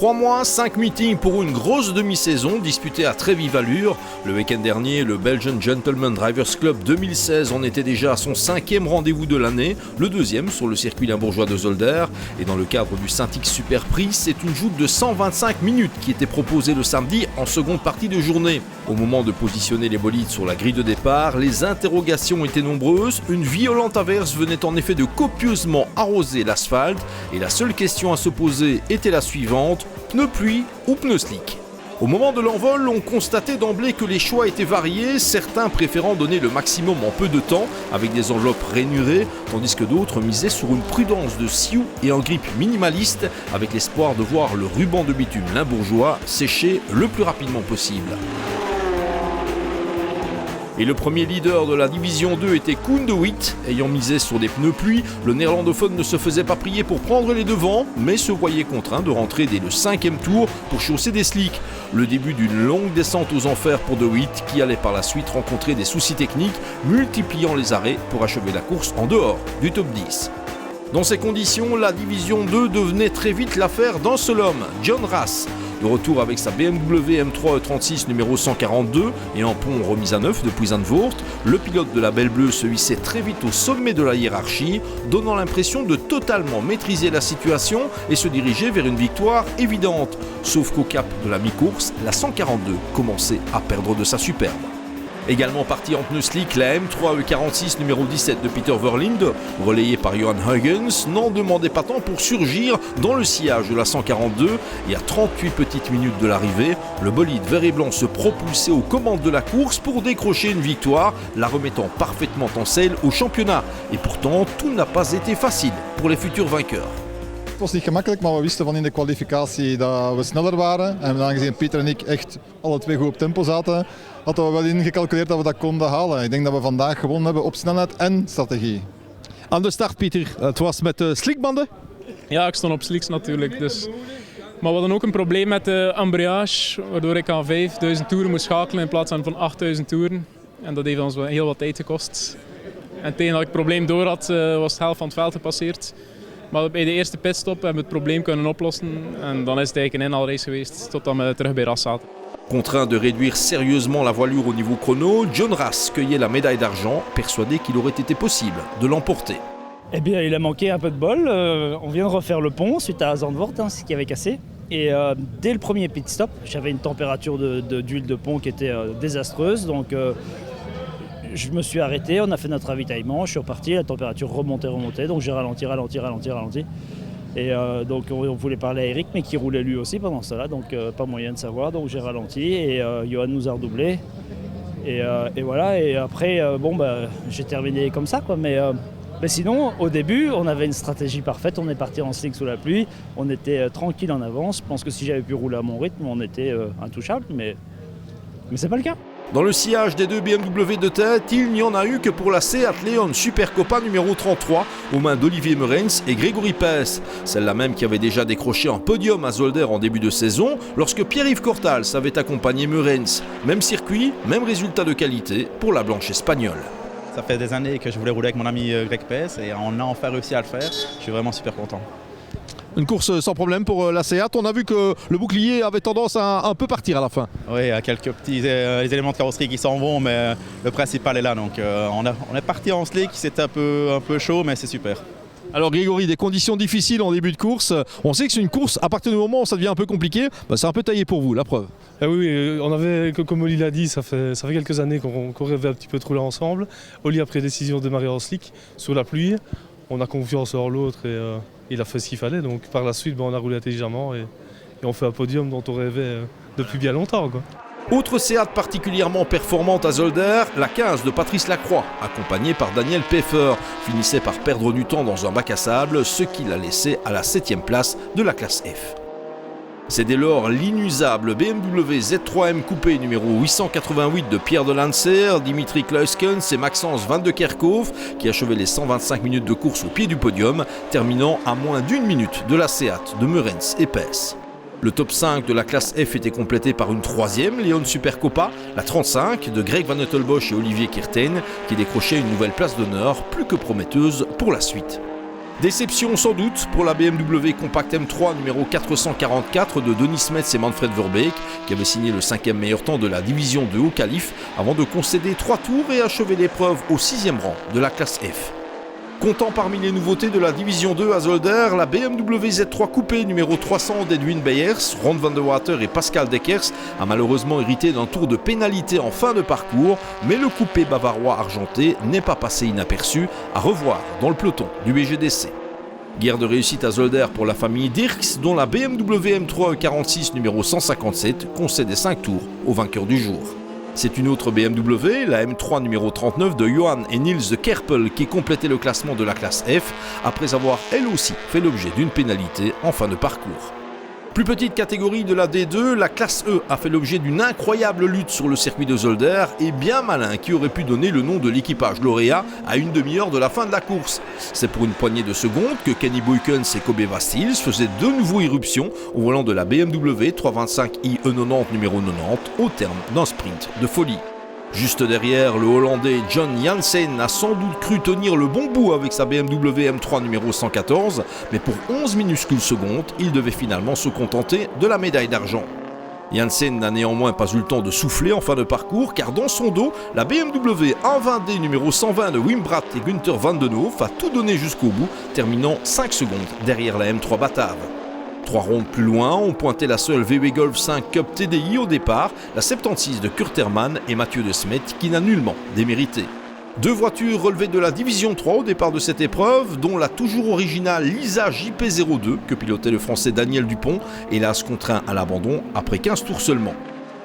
3 mois, 5 meetings pour une grosse demi-saison disputée à très vive allure. Le week-end dernier, le Belgian Gentleman Drivers Club 2016 en était déjà à son 5e rendez-vous de l'année, le 2e sur le circuit limbourgeois de Zolder. Et dans le cadre du Saint-X Super Prix, c'est une joute de 125 minutes qui était proposée le samedi en seconde partie de journée. Au moment de positionner les bolides sur la grille de départ, les interrogations étaient nombreuses. Une violente averse venait en effet de copieusement arroser l'asphalte et la seule question à se poser était la suivante: pneus pluie ou pneus slick? Au moment de l'envol, on constatait d'emblée que les choix étaient variés, certains préférant donner le maximum en peu de temps avec des enveloppes rainurées, tandis que d'autres misaient sur une prudence de sioux et un grip minimaliste avec l'espoir de voir le ruban de bitume limbourgeois sécher le plus rapidement possible. Et le premier leader de la division 2 était Koen de Witt. Ayant misé sur des pneus pluie, le néerlandophone ne se faisait pas prier pour prendre les devants, mais se voyait contraint de rentrer dès le 5e tour pour chausser des slicks. Le début d'une longue descente aux enfers pour de Witt, qui allait par la suite rencontrer des soucis techniques, multipliant les arrêts pour achever la course en dehors du top 10. Dans ces conditions, la division 2 devenait très vite l'affaire d'un seul homme, John Ras. De retour avec sa BMW M3 E36 numéro 142 et un pont remis à neuf depuis Zandvoort, le pilote de la Belle Bleue se hissait très vite au sommet de la hiérarchie, donnant l'impression de totalement maîtriser la situation et se diriger vers une victoire évidente. Sauf qu'au cap de la mi-course, la 142 commençait à perdre de sa superbe. Également parti en pneus slick, la M3 E46 numéro 17 de Peter Verlinde, relayée par Johan Huygens, n'en demandait pas tant pour surgir dans le sillage de la 142 et à 38 petites minutes de l'arrivée, le bolide vert et blanc se propulsait aux commandes de la course pour décrocher une victoire, la remettant parfaitement en selle au championnat. Et pourtant, tout n'a pas été facile pour les futurs vainqueurs. Het was niet gemakkelijk, maar we wisten van in de kwalificatie dat we sneller waren. En aangezien Pieter en ik echt alle twee goed op tempo zaten, hadden we wel ingecalculeerd dat we dat konden halen. Ik denk dat we vandaag gewonnen hebben op snelheid en strategie. Aan de start, Pieter, het was met de slickbanden? Ja, ik stond op slicks natuurlijk. Dus. Maar we hadden ook een probleem met de embrayage, waardoor ik aan 5000 toeren moest schakelen in plaats van 8000 toeren. En dat heeft ons wel heel wat tijd gekost. En tegen dat ik het probleem door had, was de helft van het veld gepasseerd. Maar bij de eerste pitstop hebben we het probleem kunnen oplossen en dan is het eigenlijk een inhaalrace geweest totdat we terug bij Ras zaten. Contraint de réduire sérieusement la voilure au niveau chrono, John Ras cueillait la médaille d'argent, persuadé qu'il aurait été possible de l'emporter. Eh bien, il a manqué un peu de bol. On vient de refaire le pont suite à Zandvoort, ce qui avait cassé. Et dès le premier pit stop, j'avais une température d'huile de pont qui était désastreuse. Donc je me suis arrêté, on a fait notre ravitaillement, je suis reparti, la température remontait. Donc j'ai ralenti. Et donc on voulait parler à Eric, mais qui roulait lui aussi pendant cela, donc pas moyen de savoir. Donc j'ai ralenti et Johan nous a redoublé. Et voilà, et après, j'ai terminé comme ça, quoi. Mais sinon, au début, on avait une stratégie parfaite, on est parti en slick sous la pluie, on était tranquille en avance. Je pense que si j'avais pu rouler à mon rythme, on était intouchable, mais c'est pas le cas. Dans le sillage des deux BMW de tête, il n'y en a eu que pour la Seat Leon Supercopa numéro 33 aux mains d'Olivier Meurens et Grégory Pes. Celle-là même qui avait déjà décroché un podium à Zolder en début de saison lorsque Pierre-Yves Cortals avait accompagné Meurens. Même circuit, même résultat de qualité pour la blanche espagnole. Ça fait des années que je voulais rouler avec mon ami Greg Pes et on a enfin réussi à le faire. Je suis vraiment super content. Une course sans problème pour la Seat. On a vu que le bouclier avait tendance à un peu partir à la fin. Oui, il y a quelques petits les éléments de carrosserie qui s'en vont, mais le principal est là. Donc on est parti en slick, c'était un peu chaud, mais c'est super. Alors Grégory, des conditions difficiles en début de course. On sait que c'est une course, à partir du moment où ça devient un peu compliqué, c'est un peu taillé pour vous, la preuve. Ah oui, on avait, comme Oli l'a dit, ça fait quelques années qu'on rêvait un petit peu de rouler ensemble. Oli a pris la décision de démarrer en slick, sous la pluie. On a confiance en l'autre et il a fait ce qu'il fallait. Donc par la suite, on a roulé intelligemment et on fait un podium dont on rêvait depuis bien longtemps, quoi. Autre Seat particulièrement performante à Zolder, la 15 de Patrice Lacroix, accompagné par Daniel Peffer, finissait par perdre du temps dans un bac à sable, ce qui l'a laissé à la 7e place de la classe F. C'est dès lors l'inusable BMW Z3M coupé numéro 888 de Pierre de Lancer, Dimitri Kluiskens et Maxence Van de Kerkhoff qui achevaient les 125 minutes de course au pied du podium, terminant à moins d'1 minute de la Seat de Meurens et Pes. Le top 5 de la classe F était complété par une 3e Leon Supercopa, la 35 de Greg Van Uyttelbosch et Olivier Kirten qui décrochaient une nouvelle place d'honneur plus que prometteuse pour la suite. Déception sans doute pour la BMW Compact M3 numéro 444 de Denis Metz et Manfred Verbeek, qui avait signé le 5e meilleur temps de la division 2 au qualif avant de concéder 3 tours et achever l'épreuve au 6e rang de la classe F. Comptant parmi les nouveautés de la division 2 à Zolder, la BMW Z3 Coupé numéro 300 d'Edwin Beyers, Ron van der Water et Pascal Deckers a malheureusement hérité d'un tour de pénalité en fin de parcours, mais le coupé bavarois argenté n'est pas passé inaperçu, à revoir dans le peloton du BGDC. Guerre de réussite à Zolder pour la famille Dirks, dont la BMW M3 E46 numéro 157 concédait 5 tours au vainqueur du jour. C'est une autre BMW, la M3 numéro 39 de Johan et Niels de Kerpel, qui complétait le classement de la classe F, après avoir elle aussi fait l'objet d'une pénalité en fin de parcours. Plus petite catégorie de la D2, la classe E a fait l'objet d'une incroyable lutte sur le circuit de Zolder et bien malin qui aurait pu donner le nom de l'équipage lauréat à une demi-heure de la fin de la course. C'est pour une poignée de secondes que Kenny Boykens et Kobe Vastils faisaient de nouveau irruption au volant de la BMW 325i E90 numéro 90 au terme d'un sprint de folie. Juste derrière, le Hollandais John Janssen a sans doute cru tenir le bon bout avec sa BMW M3 numéro 114, mais pour 11 minuscules secondes, il devait finalement se contenter de la médaille d'argent. Janssen n'a néanmoins pas eu le temps de souffler en fin de parcours, car dans son dos, la BMW 120D numéro 120 de Wim Bratt et Günther Van den Hoof a tout donné jusqu'au bout, terminant 5 secondes derrière la M3 Batave. 3 rondes plus loin, on pointait la seule VW Golf 5 Cup TDI au départ, la 76 de Kurt Hermann et Mathieu de Smet, qui n'a nullement démérité. 2 voitures relevées de la division 3 au départ de cette épreuve, dont la toujours originale Lisa JP02 que pilotait le français Daniel Dupont, hélas contraint à l'abandon après 15 tours seulement.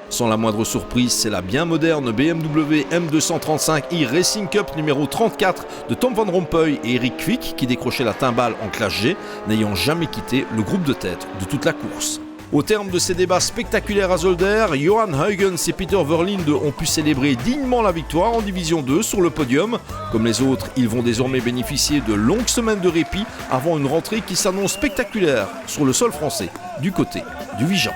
Sans la moindre surprise, c'est la bien moderne BMW M235i Racing Cup numéro 34 de Tom Van Rompuy et Eric Kvick qui décrochait la timbale en classe G, n'ayant jamais quitté le groupe de tête de toute la course. Au terme de ces débats spectaculaires à Zolder, Johan Huygens et Peter Verlinde ont pu célébrer dignement la victoire en division 2 sur le podium. Comme les autres, ils vont désormais bénéficier de longues semaines de répit avant une rentrée qui s'annonce spectaculaire sur le sol français, du côté du Vigan.